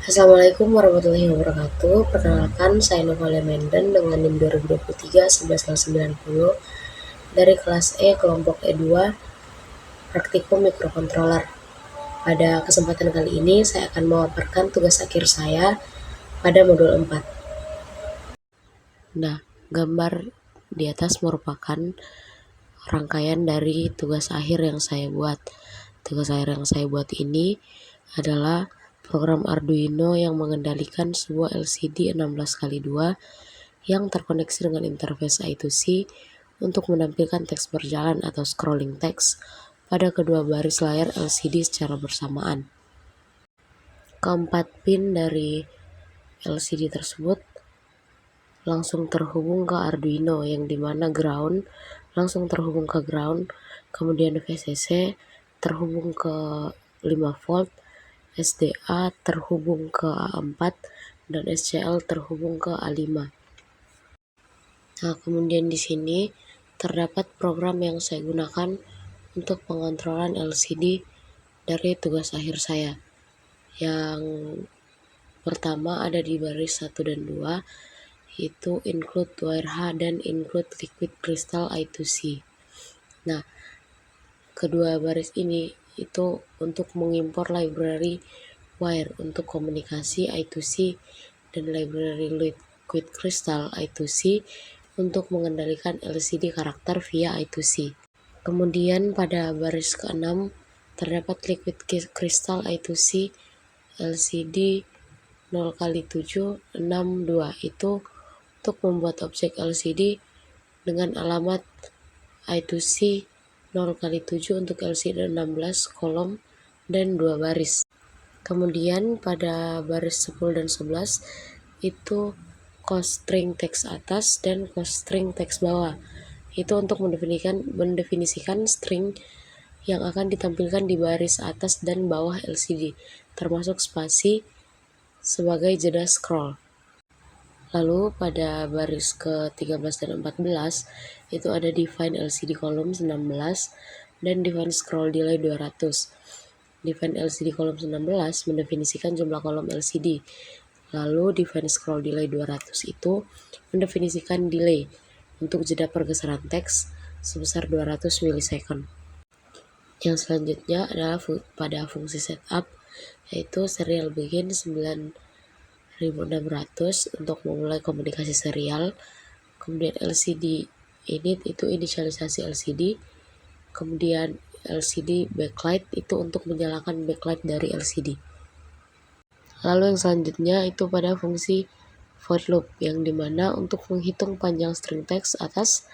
Assalamualaikum warahmatullahi wabarakatuh. Perkenalkan, saya Novia Menden dengan NIM 2023 1190 dari kelas E kelompok E2 Praktikum Mikrokontroler. Pada kesempatan kali ini saya akan memaparkan tugas akhir saya pada modul 4. Nah, gambar di atas merupakan rangkaian dari tugas akhir yang saya buat. Tugas akhir yang saya buat ini adalah program Arduino yang mengendalikan sebuah LCD 16x2 yang terkoneksi dengan interface I2C untuk menampilkan teks berjalan atau scrolling teks pada kedua baris layar LCD secara bersamaan. Keempat pin dari LCD tersebut langsung terhubung ke Arduino, yang dimana ground langsung terhubung ke ground, kemudian VCC terhubung ke 5 volt, SDA terhubung ke A4, dan SCL terhubung ke A5. Nah, kemudian di sini terdapat program yang saya gunakan untuk pengontrolan LCD dari tugas akhir saya. Yang pertama ada di baris 1 dan 2, yaitu include wire H dan include liquid crystal I2C. Nah, kedua baris ini itu untuk mengimpor library wire untuk komunikasi I2C dan library liquid crystal I2C untuk mengendalikan LCD karakter via I2C. Kemudian pada baris ke-6 terdapat liquid crystal I2C LCD 0x762, itu untuk membuat objek LCD dengan alamat I2C 0x7 untuk LCD 16 kolom dan 2 baris. Kemudian pada baris 10 dan 11 itu constraint teks atas dan constraint teks bawah. Itu untuk mendefinisikan string yang akan ditampilkan di baris atas dan bawah LCD, termasuk spasi sebagai jeda scroll. Lalu pada baris ke-13 dan 14 itu ada define LCD column 16 dan define scroll delay 200. Define LCD column 16 mendefinisikan jumlah kolom LCD. Lalu define scroll delay 200 itu mendefinisikan delay untuk jeda pergeseran teks sebesar 200 milisecond. Yang selanjutnya adalah pada fungsi setup, yaitu serial begin 9600 untuk memulai komunikasi serial. Kemudian LCD init itu inisialisasi LCD. Kemudian LCD backlight itu untuk menyalakan backlight dari LCD. Lalu yang selanjutnya itu pada fungsi void loop, yang dimana untuk menghitung panjang string teks atas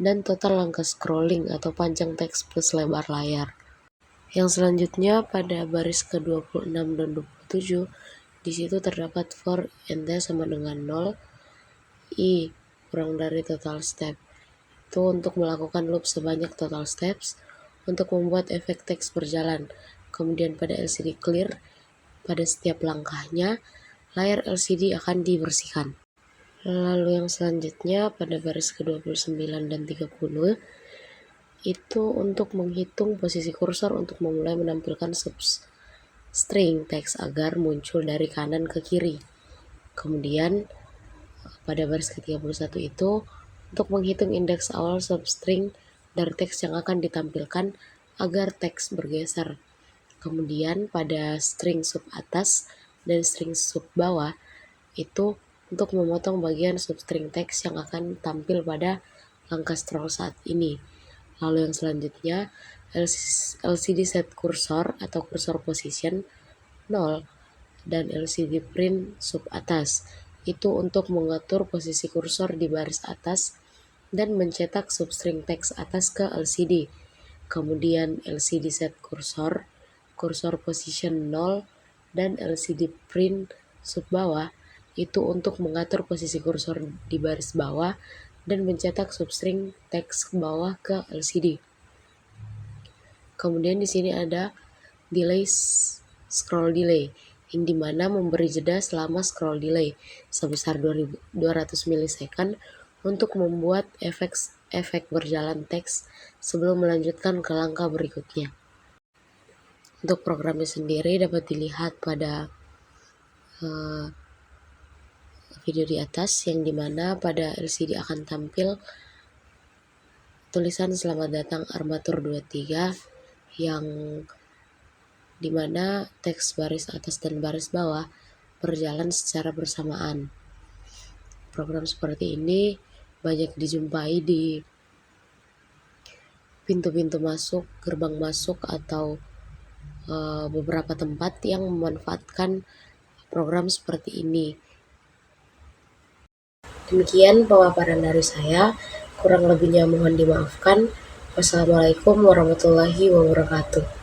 dan total langkah scrolling atau panjang teks plus lebar layar. Yang selanjutnya pada baris ke-26 dan 27, di situ terdapat for nt sama dengan 0, i kurang dari total step. Itu untuk melakukan loop sebanyak total steps untuk membuat efek teks berjalan. Kemudian pada LCD clear, pada setiap langkahnya layar LCD akan dibersihkan. Lalu yang selanjutnya pada baris ke-29 dan 30 itu untuk menghitung posisi kursor untuk memulai menampilkan substring teks agar muncul dari kanan ke kiri. Kemudian pada baris ke-31 itu untuk menghitung indeks awal substring dari teks yang akan ditampilkan agar teks bergeser. Kemudian pada string sub atas dan string sub bawah itu untuk memotong bagian substring teks yang akan tampil pada langkah scroll saat ini. Lalu yang selanjutnya LCD set cursor atau cursor position 0 dan LCD print sub atas itu untuk mengatur posisi kursor di baris atas dan mencetak substring teks atas ke LCD. Kemudian LCD set cursor, cursor position 0 dan LCD print sub bawah itu untuk mengatur posisi kursor di baris bawah dan mencetak substring teks bawah ke LCD. Kemudian di sini ada delay scroll delay, yang dimana memberi jeda selama scroll delay sebesar 200 milisecond untuk membuat efek berjalan teks sebelum melanjutkan ke langkah berikutnya. Untuk programnya sendiri dapat dilihat pada video di atas, yang dimana pada LCD akan tampil tulisan "Selamat datang Armatur 23", yang dimana teks baris atas dan baris bawah berjalan secara bersamaan. Program seperti ini banyak dijumpai di pintu-pintu masuk, gerbang masuk, atau beberapa tempat yang memanfaatkan program seperti ini. Demikian pemaparan dari saya, kurang lebihnya mohon dimaafkan. Wassalamualaikum warahmatullahi wabarakatuh.